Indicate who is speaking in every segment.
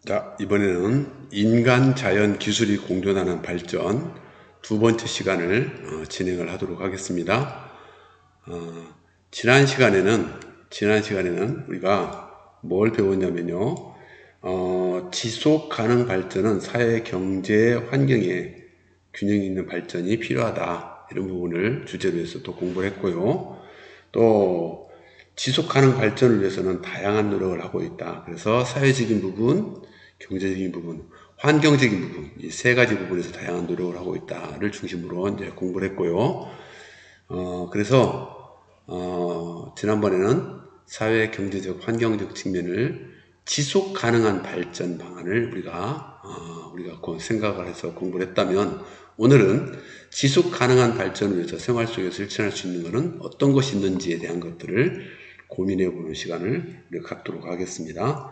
Speaker 1: 자, 이번에는 인간, 자연, 기술이 공존하는 발전 두 번째 시간을 진행을 하도록 하겠습니다. 지난 시간에는 우리가 뭘 배웠냐면요. 지속 가능 발전은 사회, 경제, 환경에 균형 있는 발전이 필요하다. 이런 부분을 주제로 해서 또 공부를 했고요. 또 지속 가능 발전을 위해서는 다양한 노력을 하고 있다. 그래서 사회적인 부분, 경제적인 부분, 환경적인 부분, 이 세 가지 부분에서 다양한 노력을 하고 있다를 중심으로 이제 공부를 했고요. 그래서 지난번에는 사회, 경제적, 환경적 측면을 지속 가능한 발전 방안을 우리가 생각을 해서 공부를 했다면, 오늘은 지속 가능한 발전을 위해서 생활 속에서 실천할 수 있는 것은 어떤 것이 있는지에 대한 것들을 고민해 보는 시간을 우리가 갖도록 하겠습니다.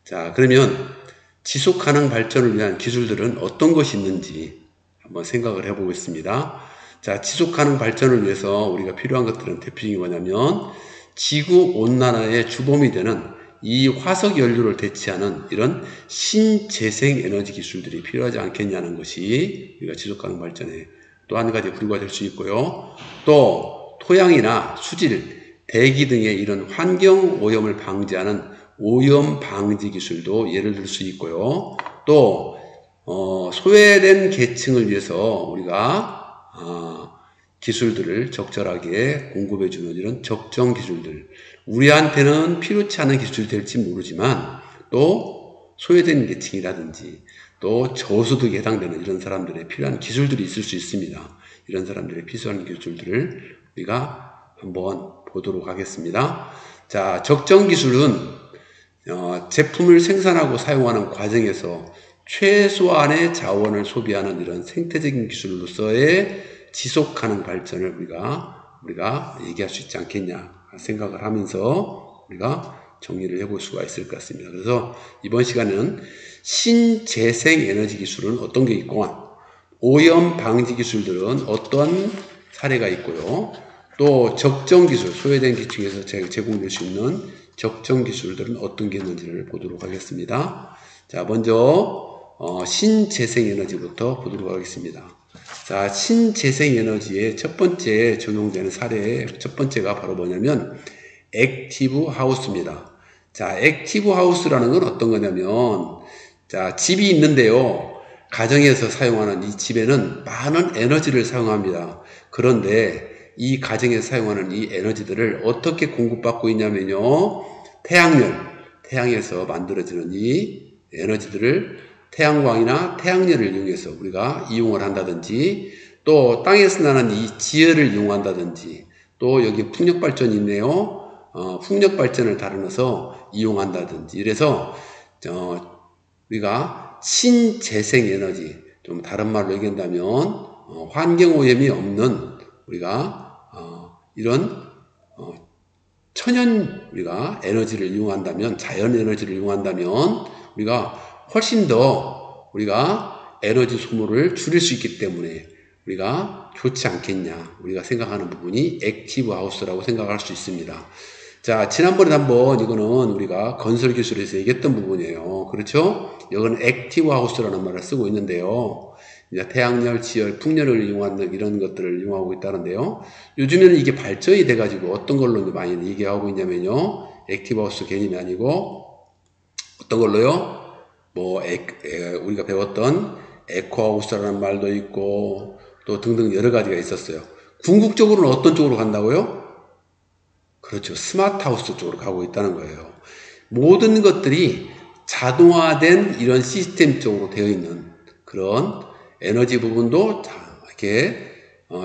Speaker 1: 자, 그러면 지속 가능 발전을 위한 기술들은 어떤 것이 있는지 한번 생각을 해 보겠습니다. 자, 지속 가능 발전을 위해서 우리가 필요한 것들은 대표적인 뭐냐면, 지구 온난화의 주범이 되는 이 화석 연료를 대체하는 이런 신재생 에너지 기술들이 필요하지 않겠냐는 것이 우리가 지속 가능 발전의 또 한 가지 불구가 될 수 있고요. 또 토양이나 수질, 대기 등의 이런 환경 오염을 방지하는 오염 방지 기술도 예를 들 수 있고요. 또 소외된 계층을 위해서 우리가 기술들을 적절하게 공급해주는 이런 적정 기술들, 우리한테는 필요치 않은 기술이 될지 모르지만 또 소외된 계층이라든지 또 저소득에 해당되는 이런 사람들의 필요한 기술들이 있을 수 있습니다. 이런 사람들의 필요한 기술들을 우리가 한번 보도록 하겠습니다. 자, 적정 기술은 제품을 생산하고 사용하는 과정에서 최소한의 자원을 소비하는 이런 생태적인 기술로서의 지속 가능 발전을 우리가 얘기할 수 있지 않겠냐 생각을 하면서 우리가 정리를 해볼 수가 있을 것 같습니다. 그래서 이번 시간에는 신재생 에너지 기술은 어떤 게 있고, 오염 방지 기술들은 어떤 사례가 있고요. 또 적정 기술, 소외된 계층에서 제공될 수 있는 적정 기술들은 어떤 게 있는지를 보도록 하겠습니다. 자, 먼저 신재생 에너지부터 보도록 하겠습니다. 자, 신재생 에너지의 첫 번째 적용되는 사례의 첫 번째가 바로 뭐냐면 액티브 하우스입니다. 자, 액티브 하우스라는 건 어떤 거냐면, 자, 집이 있는데요. 가정에서 사용하는 이 집에는 많은 에너지를 사용합니다. 그런데 이 가정에서 사용하는 이 에너지들을 어떻게 공급받고 있냐면요. 태양에서 만들어지는 이 에너지들을 태양광이나 태양열을 이용해서 우리가 이용을 한다든지, 또 땅에서 나는 이 지열을 이용한다든지, 또 여기 풍력발전이 있네요. 풍력발전을 다루면서 이용한다든지, 이래서 우리가 신재생 에너지, 좀 다른 말로 얘기한다면 환경오염이 없는 우리가 이런 천연 우리가 에너지를 이용한다면, 자연 에너지를 이용한다면 우리가 훨씬 더 우리가 에너지 소모를 줄일 수 있기 때문에 우리가 좋지 않겠냐, 우리가 생각하는 부분이 액티브 하우스라고 생각할 수 있습니다. 자, 지난번에 한번 이거는 우리가 건설 기술에서 얘기했던 부분이에요. 그렇죠? 이거는 액티브 하우스라는 말을 쓰고 있는데요. 이제 태양열, 지열, 풍열을 이용하는 이런 것들을 이용하고 있다는데요. 요즘에는 이게 발전이 돼가지고 어떤 걸로 많이 얘기하고 있냐면요. 액티브 하우스 개념이 아니고 어떤 걸로요? 우리가 배웠던 에코하우스라는 말도 있고 또 등등 여러 가지가 있었어요. 궁극적으로는 어떤 쪽으로 간다고요? 그렇죠. 스마트 하우스 쪽으로 가고 있다는 거예요. 모든 것들이 자동화된 이런 시스템 쪽으로 되어 있는 그런 에너지 부분도 이렇게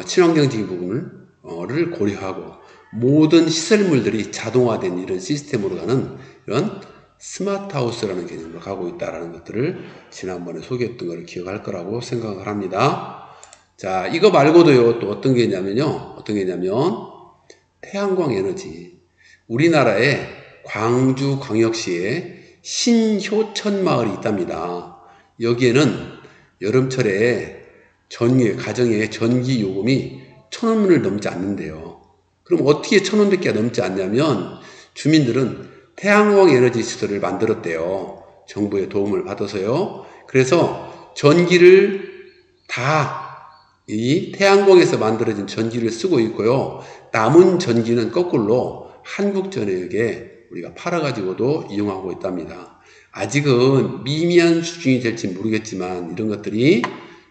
Speaker 1: 친환경적인 부분을 고려하고 모든 시설물들이 자동화된 이런 시스템으로 가는 이런 스마트 하우스라는 개념으로 가고 있다는 것들을 지난번에 소개했던 것을 기억할 거라고 생각을 합니다. 자, 이거 말고도요, 또 어떤 게 있냐면 태양광 에너지. 우리나라에 광주광역시에 신효천 마을이 있답니다. 여기에는 여름철에 가정의 전기 요금이 1,000원을 넘지 않는데요. 그럼 어떻게 1,000원밖에 넘지 않냐면 주민들은 태양광 에너지 시설을 만들었대요. 정부의 도움을 받아서요. 그래서 전기를 다 이 태양광에서 만들어진 전기를 쓰고 있고요. 남은 전기는 거꾸로 한국전력에 우리가 팔아가지고도 이용하고 있답니다. 아직은 미미한 수준이 될지 모르겠지만 이런 것들이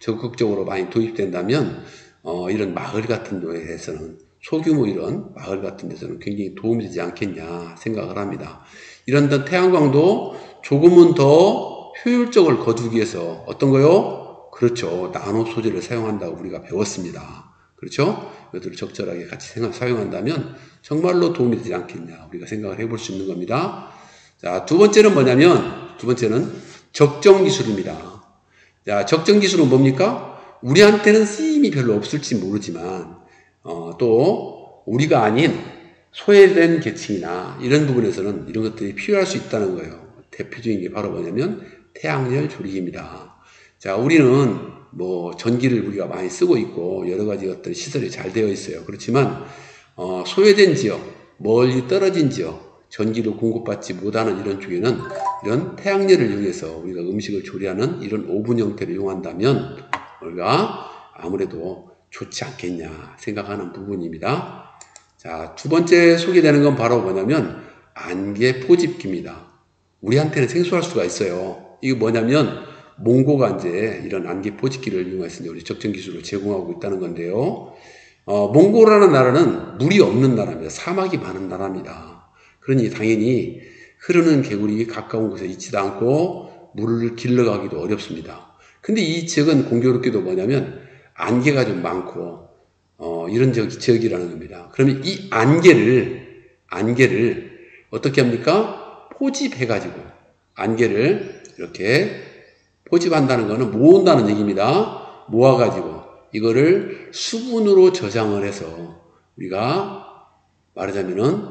Speaker 1: 적극적으로 많이 도입된다면 이런 마을 같은 데에서는 소규모 이런 마을 같은 데서는 굉장히 도움이 되지 않겠냐 생각을 합니다. 이런 태양광도 조금은 더 효율적을 거두기 위해서 어떤 거요? 그렇죠. 나노 소재를 사용한다고 우리가 배웠습니다. 그렇죠? 이것들을 적절하게 같이 사용한다면 정말로 도움이 되지 않겠냐 우리가 생각을 해볼 수 있는 겁니다. 자, 두 번째는 뭐냐면 두 번째는 적정 기술입니다. 자, 적정 기술은 뭡니까? 우리한테는 쓰임이 별로 없을지 모르지만 또 우리가 아닌 소외된 계층이나 이런 부분에서는 이런 것들이 필요할 수 있다는 거예요. 대표적인 게 바로 뭐냐면 태양열 조리기입니다. 자, 우리는 뭐 전기를 우리가 많이 쓰고 있고 여러 가지 어떤 시설이 잘 되어 있어요. 그렇지만 소외된 지역, 멀리 떨어진 지역, 전기를 공급받지 못하는 이런 쪽에는 이런 태양열을 이용해서 우리가 음식을 조리하는 이런 오븐 형태를 이용한다면 우리가 아무래도 좋지 않겠냐 생각하는 부분입니다. 자, 두 번째 소개되는 건 바로 뭐냐면 안개 포집기입니다. 우리한테는 생소할 수가 있어요. 이게 뭐냐면 몽고가 이제 이런 안개 포집기를 이용해서 우리 적정 기술을 제공하고 있다는 건데요. 몽고라는 나라는 물이 없는 나라입니다. 사막이 많은 나라입니다. 그러니 당연히 흐르는 개울이 가까운 곳에 있지도 않고 물을 길러가기도 어렵습니다. 근데 이 지역은 공교롭게도 뭐냐면 안개가 좀 많고 이런 지역이라는 겁니다. 그러면 이 안개를 어떻게 합니까? 포집해가지고 안개를 이렇게 포집한다는 것은 모은다는 얘기입니다. 모아가지고 이거를 수분으로 저장을 해서 우리가 말하자면은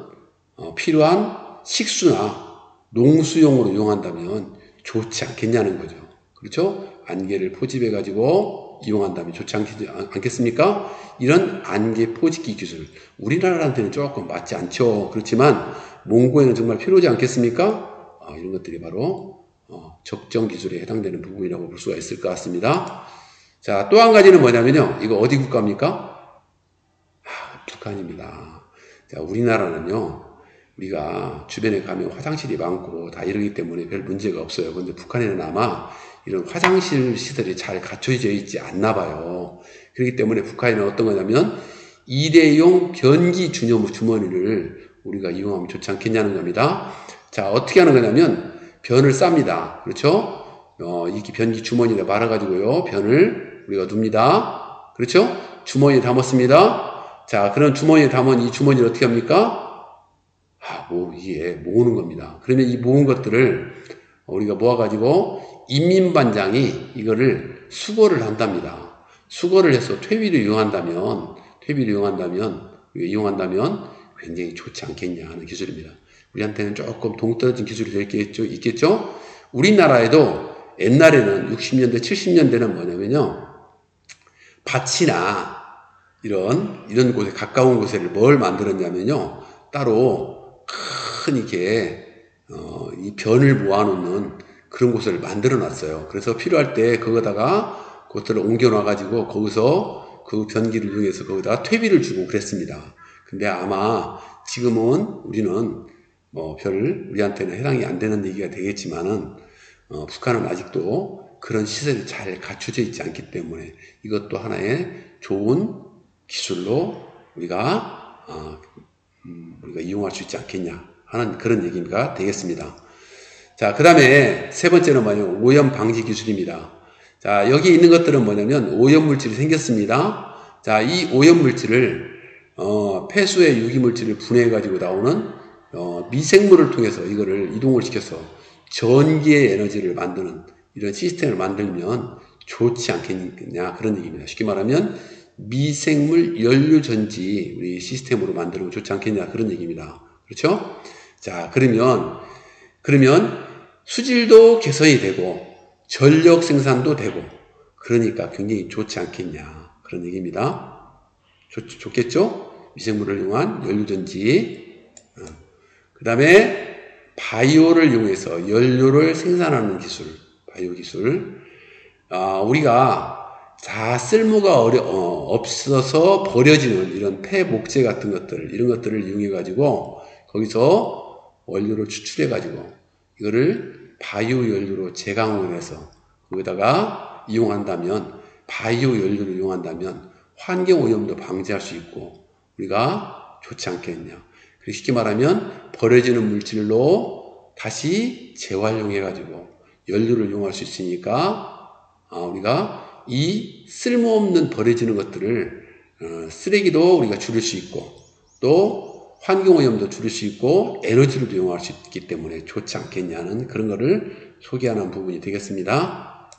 Speaker 1: 필요한 식수나 농수용으로 이용한다면 좋지 않겠냐는 거죠. 그렇죠? 안개를 포집해가지고 이용한다면 좋지 않겠습니까? 이런 안개 포집기 기술 우리나라한테는 조금 맞지 않죠. 그렇지만 몽고에는 정말 필요하지 않겠습니까? 이런 것들이 바로 적정 기술에 해당되는 부분이라고 볼 수가 있을 것 같습니다. 자, 또 한 가지는 뭐냐면요. 이거 어디 국가입니까? 북한입니다. 자, 우리나라는요. 우리가 주변에 가면 화장실이 많고 다 이러기 때문에 별 문제가 없어요. 근데 북한에는 아마 이런 화장실 시설이 잘 갖춰져 있지 않나 봐요. 그렇기 때문에 북한에는 어떤 거냐면 일회용 변기 주머니를 우리가 이용하면 좋지 않겠냐는 겁니다. 자, 어떻게 하는 거냐면 변을 쌉니다. 그렇죠? 이렇게 변기 주머니에 말아가지고요. 변을 우리가 둡니다. 그렇죠? 주머니에 담았습니다. 자, 그런 주머니에 담은 이 주머니를 어떻게 합니까? 이게 모으는 겁니다. 그러면 이 모은 것들을 우리가 모아가지고 인민반장이 이거를 수거를 한답니다. 수거를 해서 퇴비를 이용한다면 굉장히 좋지 않겠냐 하는 기술입니다. 우리한테는 조금 동떨어진 기술이 있겠죠? 우리나라에도 옛날에는 60년대, 70년대는 뭐냐면요. 밭이나 이런 곳에 가까운 곳에 뭘 만들었냐면요. 따로 큰 이렇게 이 변을 모아놓는 그런 곳을 만들어 놨어요. 그래서 필요할 때 거기다가 그것들을 옮겨 놔가지고 거기서 그 변기를 이용해서 거기다가 퇴비를 주고 그랬습니다. 근데 아마 지금은 우리는 우리한테는 해당이 안 되는 얘기가 되겠지만은 북한은 아직도 그런 시설이 잘 갖춰져 있지 않기 때문에 이것도 하나의 좋은 기술로 우리가 이용할 수 있지 않겠냐 하는 그런 얘기가 되겠습니다. 자, 그 다음에 세 번째는 뭐냐면 오염 방지 기술입니다. 자, 여기 있는 것들은 뭐냐면 오염 물질이 생겼습니다. 자, 이 오염 물질을 폐수의 유기물질을 분해해 가지고 나오는 미생물을 통해서 이거를 이동을 시켜서 전기의 에너지를 만드는 이런 시스템을 만들면 좋지 않겠냐 그런 얘기입니다. 쉽게 말하면 미생물 연료전지 우리 시스템으로 만들면 좋지 않겠냐 그런 얘기입니다. 그렇죠? 자, 그러면 수질도 개선이 되고 전력 생산도 되고 그러니까 굉장히 좋지 않겠냐 그런 얘기입니다. 좋겠죠? 미생물을 이용한 연료전지 그 다음에 바이오를 이용해서 연료를 생산하는 기술, 바이오 기술. 우리가 다 쓸모가 없어서 버려지는 이런 폐목재 같은 것들, 이런 것들을 이용해가지고 거기서 원료를 추출해가지고 이거를 바이오 연료로 재강을 해서 거기다가 이용한다면, 바이오 연료를 이용한다면 환경오염도 방지할 수 있고 우리가 좋지 않겠냐. 쉽게 말하면 버려지는 물질로 다시 재활용해가지고 연료를 이용할 수 있으니까 우리가 이 쓸모없는 버려지는 것들을 쓰레기도 우리가 줄일 수 있고 또 환경오염도 줄일 수 있고 에너지로도 이용할 수 있기 때문에 좋지 않겠냐는 그런 거를 소개하는 부분이 되겠습니다.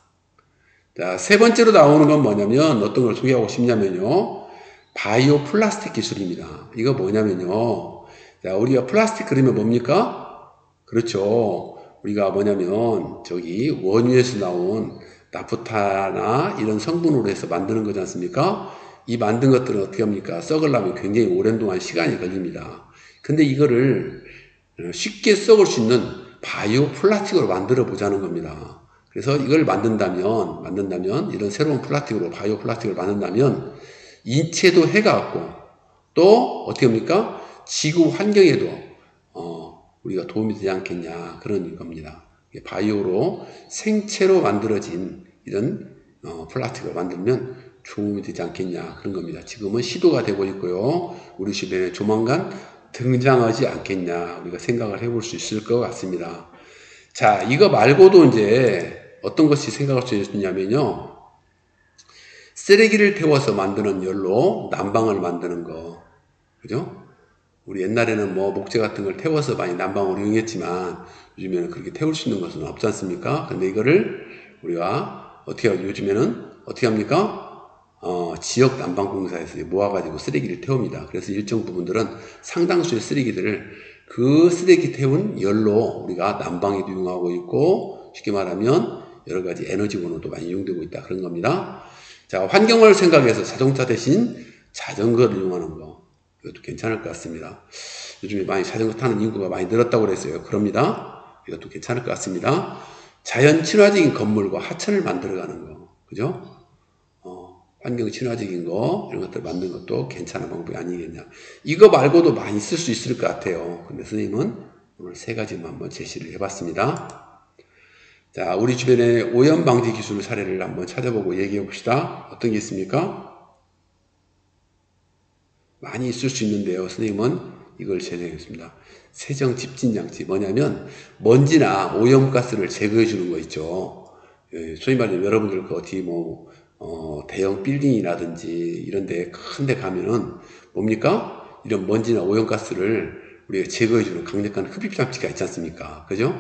Speaker 1: 자, 세 번째로 나오는 건 뭐냐면 어떤 걸 소개하고 싶냐면요. 바이오 플라스틱 기술입니다. 이거 뭐냐면요. 자, 우리가 플라스틱 그러면 뭡니까? 그렇죠. 우리가 뭐냐면 저기 원유에서 나온 나프타나 이런 성분으로 해서 만드는 거지 않습니까? 이 만든 것들은 어떻게 합니까? 썩으려면 굉장히 오랜 동안 시간이 걸립니다. 근데 이거를 쉽게 썩을 수 있는 바이오 플라스틱으로 만들어 보자는 겁니다. 그래서 이걸 만든다면 이런 새로운 플라스틱으로 바이오 플라스틱을 만든다면 인체도 해가 없고 또 어떻게 합니까? 지구 환경에도 우리가 도움이 되지 않겠냐 그런 겁니다. 바이오로 생체로 만들어진 이런 플라스틱을 만들면 도움이 되지 않겠냐 그런 겁니다. 지금은 시도가 되고 있고요. 우리 주변에 조만간 등장하지 않겠냐 우리가 생각을 해볼 수 있을 것 같습니다. 자, 이거 말고도 이제 어떤 것이 생각할 수 있냐면요. 쓰레기를 태워서 만드는 열로 난방을 만드는 거. 그죠? 우리 옛날에는 뭐 목재 같은 걸 태워서 많이 난방을 이용했지만 요즘에는 그렇게 태울 수 있는 것은 없지 않습니까? 근데 이거를 우리가 요즘에는 어떻게 합니까? 지역 난방공사에서 모아가지고 쓰레기를 태웁니다. 그래서 일정 부분들은 상당수의 쓰레기들을 그 쓰레기 태운 열로 우리가 난방에도 이용하고 있고 쉽게 말하면 여러 가지 에너지원으로도 많이 이용되고 있다. 그런 겁니다. 자, 환경을 생각해서 자동차 대신 자전거를 이용하는 거. 이것도 괜찮을 것 같습니다. 요즘에 많이 자전거 타는 인구가 많이 늘었다고 그랬어요. 그럽니다. 이것도 괜찮을 것 같습니다. 자연 친화적인 건물과 하천을 만들어가는 거. 그죠? 환경 친화적인 거, 이런 것들 만드는 것도 괜찮은 방법이 아니겠냐. 이거 말고도 많이 쓸 수 있을 것 같아요. 근데 선생님은 오늘 세 가지만 한번 제시를 해봤습니다. 자, 우리 주변에 오염 방지 기술 사례를 한번 찾아보고 얘기해 봅시다. 어떤 게 있습니까? 많이 있을 수 있는데요. 선생님은 이걸 제정했습니다. 세정 집진 장치. 뭐냐면 먼지나 오염가스를 제거해 주는 거 있죠. 소위 말하면 여러분들 그 어디 대형 빌딩이라든지 이런 데 큰 데 가면은 뭡니까? 이런 먼지나 오염가스를 우리가 제거해 주는 강력한 흡입 장치가 있지 않습니까? 그죠?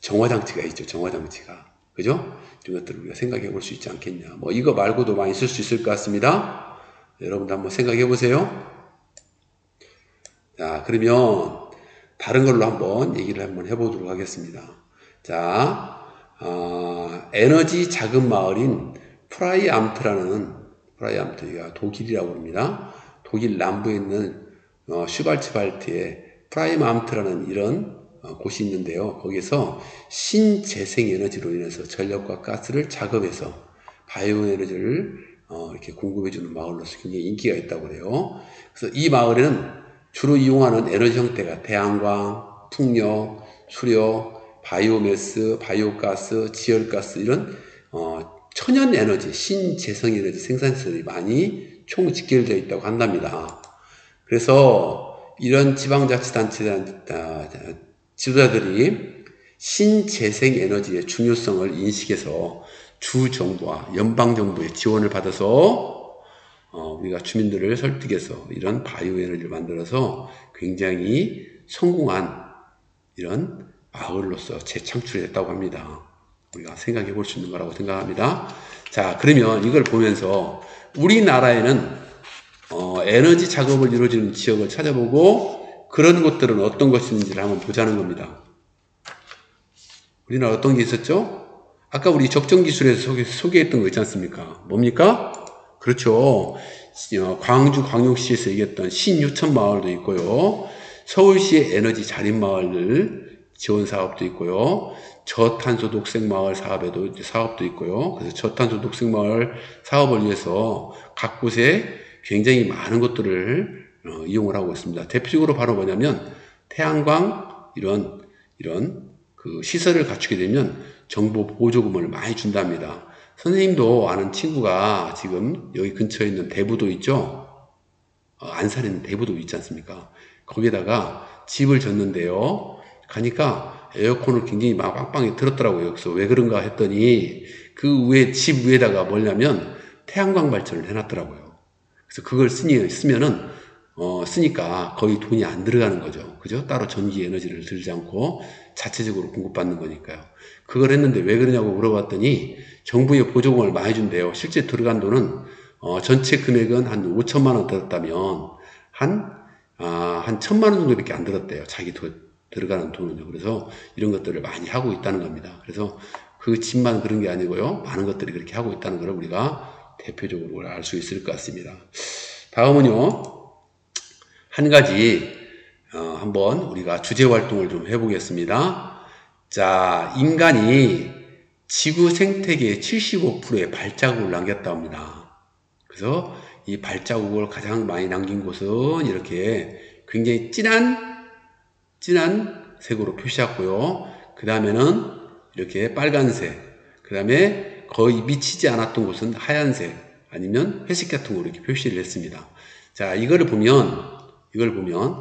Speaker 1: 정화 장치가 있죠. 정화 장치가. 그죠? 이런 것들을 우리가 생각해 볼 수 있지 않겠냐. 이거 말고도 많이 쓸 수 있을 것 같습니다. 여러분도 한번 생각해 보세요. 자, 그러면 다른 걸로 한번 얘기를 한번 해보도록 하겠습니다. 자, 에너지 작은 마을인 프라이암트가 독일이라고 합니다. 독일 남부에 있는 슈발츠발트에 프라이암트라는 이런 곳이 있는데요. 거기서 신재생 에너지로 인해서 전력과 가스를 작업해서 바이오 에너지를 이렇게 공급해주는 마을로서 굉장히 인기가 있다고 그래요. 그래서 이 마을에는 주로 이용하는 에너지 형태가 태양광, 풍력, 수력, 바이오매스, 바이오가스, 지열가스 이런 천연 에너지, 신재생 에너지 생산시설이 많이 총 집결되어 있다고 한답니다. 그래서 이런 지방자치단체 지도자들이 신재생 에너지의 중요성을 인식해서 주정부와 연방정부의 지원을 받아서 우리가 주민들을 설득해서 이런 바이오 에너지를 만들어서 굉장히 성공한 이런 마을로서 재창출했다고 합니다. 우리가 생각해 볼 수 있는 거라고 생각합니다. 자, 그러면 이걸 보면서 우리나라에는 에너지 작업을 이루어지는 지역을 찾아보고 그런 곳들은 어떤 것이 있는지를 한번 보자는 겁니다. 우리나라 어떤 게 있었죠? 아까 우리 적정기술에서 소개했던 거 있지 않습니까? 뭡니까? 그렇죠. 광주 광역시에서 얘기했던 신유천 마을도 있고요. 서울시의 에너지 자립마을 지원 사업도 있고요. 저탄소 녹색마을 사업도 있고요. 그래서 저탄소 녹색마을 사업을 위해서 각 곳에 굉장히 많은 것들을 이용을 하고 있습니다. 대표적으로 바로 뭐냐면 태양광 이런 그 시설을 갖추게 되면 정부 보조금을 많이 준답니다. 선생님도 아는 친구가 지금 여기 근처에 있는 대부도 있죠. 안산에 있는 대부도 있지 않습니까? 거기에다가 집을 졌는데요. 가니까 에어컨을 굉장히 막 빵빵히 틀었더라고요. 그래서 왜 그런가 했더니 그 위에 집 위에다가 뭐냐면 태양광 발전을 해놨더라고요. 그래서 그걸 쓰니까 거의 돈이 안 들어가는 거죠. 그죠? 따로 전기 에너지를 들지 않고 자체적으로 공급받는 거니까요. 그걸 했는데 왜 그러냐고 물어봤더니 정부의 보조금을 많이 준대요. 실제 들어간 돈은 전체 금액은 한 5천만 원 들었다면 한 1,000만 원 정도밖에 안 들었대요. 자기 들어가는 돈은요. 그래서 이런 것들을 많이 하고 있다는 겁니다. 그래서 그 집만 그런 게 아니고요. 많은 것들이 그렇게 하고 있다는 것을 우리가 대표적으로 알 수 있을 것 같습니다. 다음은요. 한 가지 한번 우리가 주제 활동을 좀 해보겠습니다. 자, 인간이 지구 생태계의 75%의 발자국을 남겼다 합니다. 그래서 이 발자국을 가장 많이 남긴 곳은 이렇게 굉장히 진한 색으로 표시했고요. 그 다음에는 이렇게 빨간색, 그 다음에 거의 미치지 않았던 곳은 하얀색 아니면 회색 같은 거로 이렇게 표시를 했습니다. 자, 이걸 보면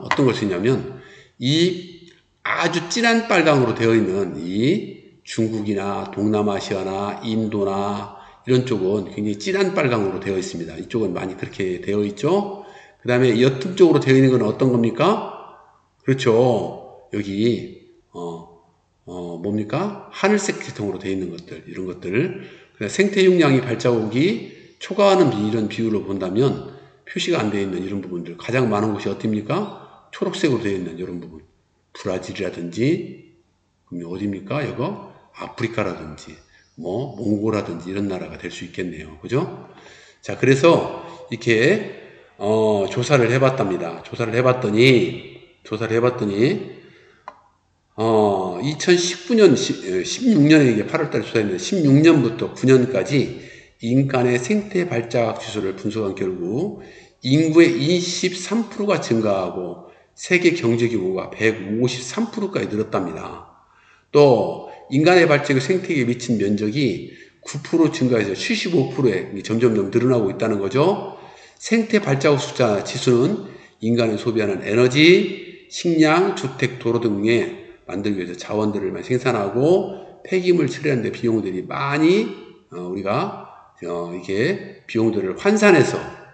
Speaker 1: 어떤 것이 있냐면 이 아주 진한 빨강으로 되어 있는 이 중국이나 동남아시아나 인도나 이런 쪽은 굉장히 진한 빨강으로 되어 있습니다. 이쪽은 많이 그렇게 되어 있죠. 그 다음에 옅은 쪽으로 되어 있는 건 어떤 겁니까? 그렇죠. 여기 뭡니까? 하늘색 계통으로 되어 있는 것들, 이런 것들. 생태용량이 발자국이 초과하는 이런 비율로 본다면 표시가 안 되어 있는 이런 부분들, 가장 많은 곳이 어디입니까? 초록색으로 되어 있는 이런 부분. 브라질이라든지, 그럼 어디입니까? 이거 아프리카라든지, 몽고라든지 이런 나라가 될 수 있겠네요. 그죠? 자, 그래서 이렇게 조사를 해봤답니다. 조사를 해봤더니 16년에 이게 8월달에 조사했는데 16년부터 9년까지 인간의 생태 발자국 지수를 분석한 결국 인구의 23%가 증가하고 세계 경제 규모가 153%까지 늘었답니다. 또 인간의 발자국 생태계에 미친 면적이 9% 증가해서 75%에 점점 늘어나고 있다는 거죠. 생태 발자국 숫자 지수는 인간이 소비하는 에너지, 식량, 주택, 도로 등에 만들기 위해서 자원들을 많이 생산하고 폐기물 처리하는 데 비용들이 많이 우리가 이게 비용들을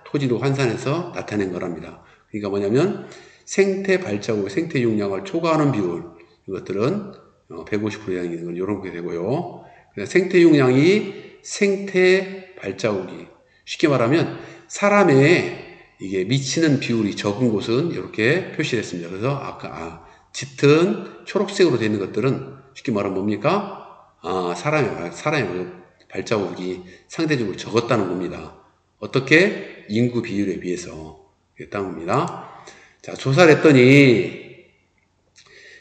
Speaker 1: 토지로 환산해서 나타낸 거랍니다. 그러니까 뭐냐면 생태 발자국, 생태 용량을 초과하는 비율, 이것들은 150% 이상이 되는 건 이런 게 되고요. 생태 용량이 생태 발자국이 쉽게 말하면 사람의 이게 미치는 비율이 적은 곳은 이렇게 표시를 했습니다. 그래서 아까 짙은 초록색으로 되어 있는 것들은 쉽게 말하면 뭡니까? 사람의 발자국이 상대적으로 적었다는 겁니다. 어떻게? 인구 비율에 비해서 그랬다는 겁니다. 자, 조사를 했더니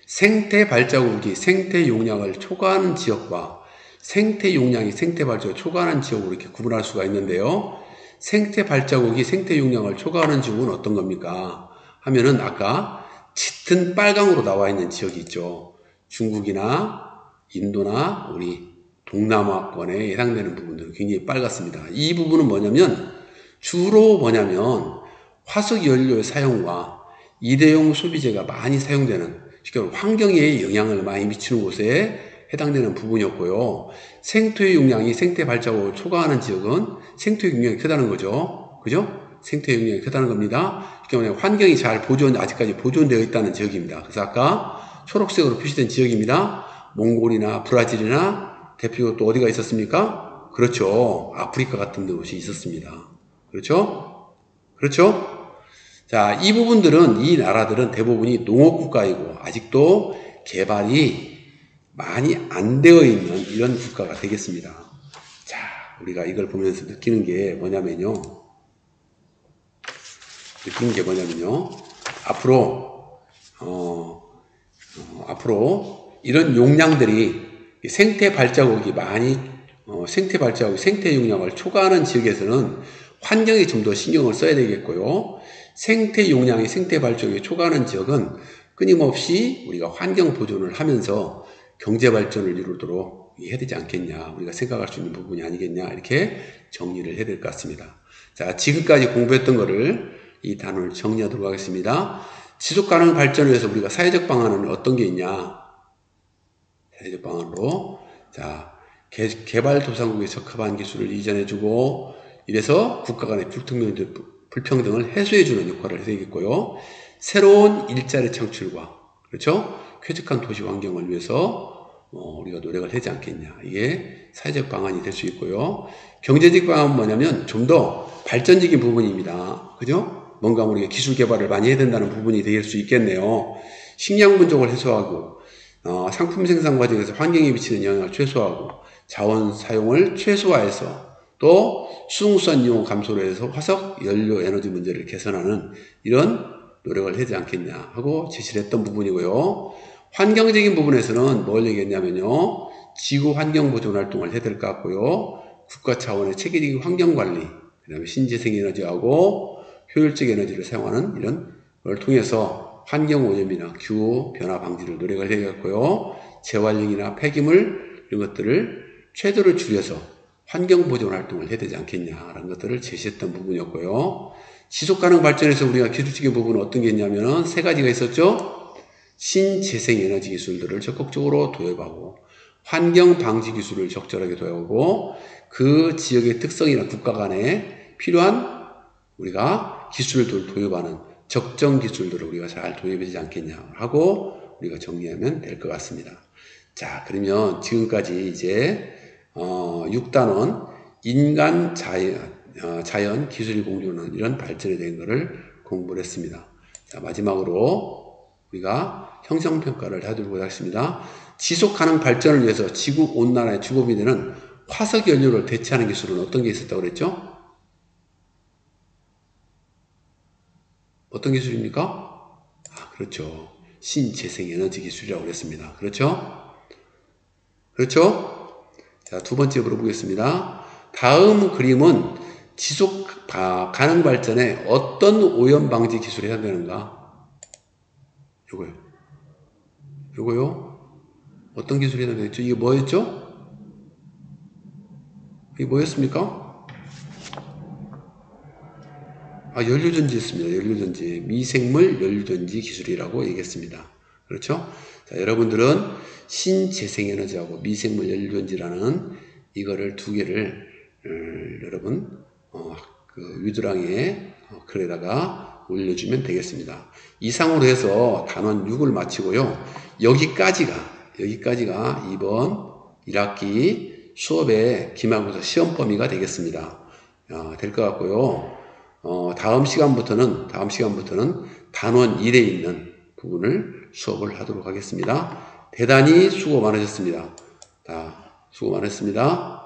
Speaker 1: 생태 발자국이 생태 용량을 초과하는 지역과 생태 용량이 생태 발자국을 초과하는 지역으로 이렇게 구분할 수가 있는데요. 생태 발자국이 생태 용량을 초과하는 지역은 어떤 겁니까? 하면은 아까 짙은 빨강으로 나와 있는 지역이 있죠. 중국이나 인도나 우리 동남아권에 해당되는 부분들은 굉장히 빨갛습니다. 이 부분은 주로 화석 연료의 사용과 일회용 소비재가 많이 사용되는, 쉽게 말하면 환경에 영향을 많이 미치는 곳에 해당되는 부분이었고요. 생태 용량이 생태 발자국을 초과하는 지역은 생태 용량이 크다는 거죠. 그죠? 생태 용량이 크다는 겁니다. 그러니까 환경이 잘 아직까지 보존되어 있다는 지역입니다. 그래서 아까 초록색으로 표시된 지역입니다. 몽골이나 브라질이나 대표적으로 또 어디가 있었습니까? 그렇죠. 아프리카 같은 곳이 있었습니다. 그렇죠? 그렇죠? 자, 이 나라들은 대부분이 농업국가이고 아직도 개발이 많이 안 되어 있는 이런 국가가 되겠습니다. 자, 우리가 이걸 보면서 느끼는 게 뭐냐면요. 앞으로 앞으로 이런 용량들이 생태 발자국이 많이 생태 용량을 초과하는 지역에서는 환경에 좀 더 신경을 써야 되겠고요. 생태 용량이 생태 발자국이 초과하는 지역은 끊임없이 우리가 환경 보존을 하면서 경제 발전을 이루도록 해야 되지 않겠냐, 우리가 생각할 수 있는 부분이 아니겠냐, 이렇게 정리를 해야 될 것 같습니다. 자, 지금까지 공부했던 거를 이 단어를 정리하도록 하겠습니다. 지속가능 발전을 위해서 우리가 사회적 방안은 어떤 게 있냐? 사회적 방안으로, 자, 개발도상국에 적합한 기술을 이전해주고, 이래서 국가 간의 불평등을 해소해주는 역할을 해야 되겠고요. 새로운 일자리 창출과, 그렇죠? 쾌적한 도시 환경을 위해서 우리가 노력을 하지 않겠냐. 이게 사회적 방안이 될 수 있고요. 경제적 방안은 뭐냐면 좀 더 발전적인 부분입니다. 그죠? 뭔가 우리가 기술 개발을 많이 해야 된다는 부분이 될 수 있겠네요. 식량 부족을 해소하고, 상품 생산 과정에서 환경에 미치는 영향을 최소화하고, 자원 사용을 최소화해서, 또 수송수산 이용 감소를 해서 화석 연료 에너지 문제를 개선하는 이런 노력을 하지 않겠냐 하고 제시를 했던 부분이고요. 환경적인 부분에서는 뭘 얘기했냐면요. 지구 환경 보존 활동을 해야 될 것 같고요. 국가 차원의 체계적인 환경 관리, 그 다음에 신재생 에너지하고 효율적 에너지를 사용하는 이런 걸 통해서 환경 오염이나 기후 변화 방지를 노력을 해야겠고요. 재활용이나 폐기물 이런 것들을 최대로 줄여서 환경 보존 활동을 해야 되지 않겠냐라는 것들을 제시했던 부분이었고요. 지속가능 발전에서 우리가 기술적인 부분은 어떤 게 있냐면은 세 가지가 있었죠. 신재생 에너지 기술들을 적극적으로 도입하고, 환경 방지 기술을 적절하게 도입하고, 그 지역의 특성이나 국가 간에 필요한 우리가 기술을 도입하는 적정 기술들을 우리가 잘 도입하지 않겠냐 하고 우리가 정리하면 될 것 같습니다. 자, 그러면 지금까지 이제 6단원 인간 자연 기술이 공존하는 이런 발전에 대한 것을 공부를 했습니다. 자, 마지막으로 우리가 형성평가를 하도록 하겠습니다. 지속가능 발전을 위해서 지구온난화의 주범이 되는 화석연료를 대체하는 기술은 어떤 게 있었다고 그랬죠? 어떤 기술입니까? 그렇죠. 신재생에너지 기술이라고 그랬습니다. 그렇죠? 그렇죠? 자, 두 번째 물어보겠습니다. 다음 그림은 지속 가능 발전에 어떤 오염 방지 기술이 해야 되는가? 요거요? 어떤 기술이 해야 되겠죠? 이게 뭐였죠? 이게 뭐였습니까? 연료전지였습니다. 연료전지. 미생물 연료전지 기술이라고 얘기했습니다. 그렇죠? 자, 여러분들은 신재생에너지하고 미생물 연료전지라는 이거를 두 개를 여러분 그 위드랑에 글에다가 올려주면 되겠습니다. 이상으로 해서 단원 6을 마치고요. 여기까지가 이번 1학기 수업의 기말고사 시험 범위가 되겠습니다. 될 것 같고요. 다음 시간부터는 단원 1에 있는 부분을 수업을 하도록 하겠습니다. 대단히 수고 많으셨습니다. 수고 많으셨습니다.